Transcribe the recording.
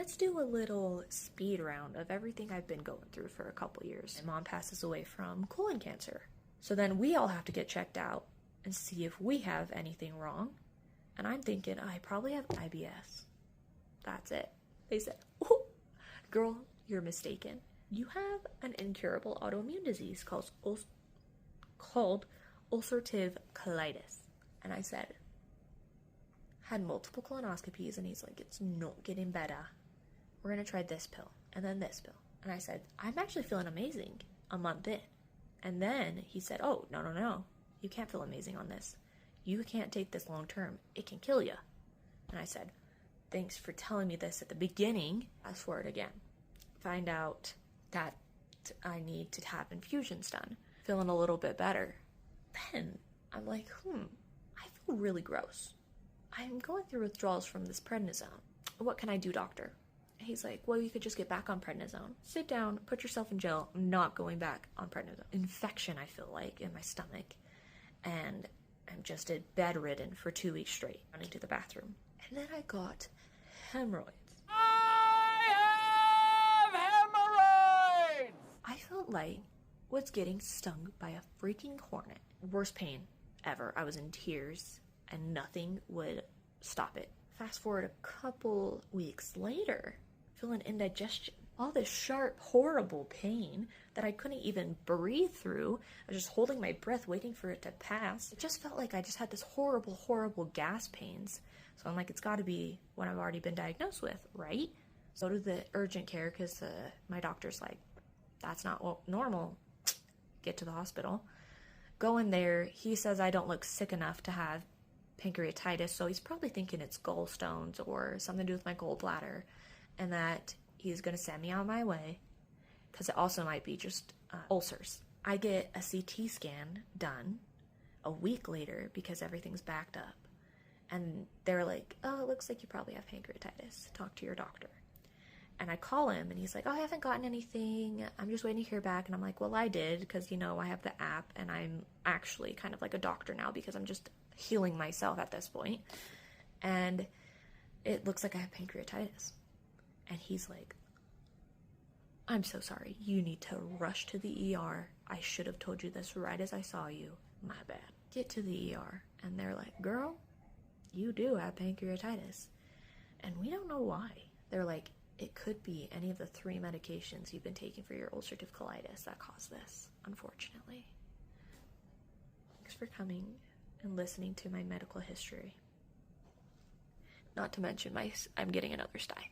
let's do a little speed round of everything I've been going through for a couple years. My mom passes away from colon cancer. So then we all have to get checked out and see if we have anything wrong. And I'm thinking, I probably have IBS. That's it. They said, oh, girl, you're mistaken. You have an incurable autoimmune disease called ulcerative colitis. And I said, had multiple colonoscopies, and he's like, it's not getting better. We're going to try this pill and then this pill. And I said, I'm actually feeling amazing a month in. And then he said, oh, no. You can't feel amazing on this. You can't take this long term. It can kill you. And I said, thanks for telling me this at the beginning. Fast forward again. Find out that I need to have infusions done. Feeling a little bit better. Then I'm like, I feel really gross. I'm going through withdrawals from this prednisone. What can I do, doctor? He's like, well, you could just get back on prednisone. Sit down, put yourself in jail. I'm not going back on prednisone. Infection, I feel like, in my stomach. And I'm just bedridden for 2 weeks straight, running to the bathroom. And then I got hemorrhoids. I have hemorrhoids! I felt like I was getting stung by a freaking hornet. Worst pain ever. I was in tears and nothing would stop it. Fast forward a couple weeks later, feeling indigestion. All this sharp, horrible pain that I couldn't even breathe through. I was just holding my breath, waiting for it to pass. It just felt like I just had this horrible, horrible gas pains. So I'm like, it's got to be what I've already been diagnosed with, right? So to the urgent care, because my doctor's like, that's not normal. Get to the hospital. Go in there. He says I don't look sick enough to have pancreatitis, so he's probably thinking it's gallstones or something to do with my gallbladder, and that he's going to send me on my way, because it also might be just ulcers. I get a CT scan done a week later because everything's backed up. And they're like, oh, it looks like you probably have pancreatitis. Talk to your doctor. And I call him, and he's like, oh, I haven't gotten anything. I'm just waiting to hear back. And I'm like, well, I did, because, I have the app, and I'm actually kind of like a doctor now because I'm just healing myself at this point. And it looks like I have pancreatitis. And he's like, I'm so sorry. You need to rush to the ER. I should have told you this right as I saw you. My bad. Get to the ER. And they're like, girl, you do have pancreatitis. And we don't know why. They're like, it could be any of the 3 medications you've been taking for your ulcerative colitis that caused this, unfortunately. Thanks for coming and listening to my medical history. Not to mention I'm getting another sty.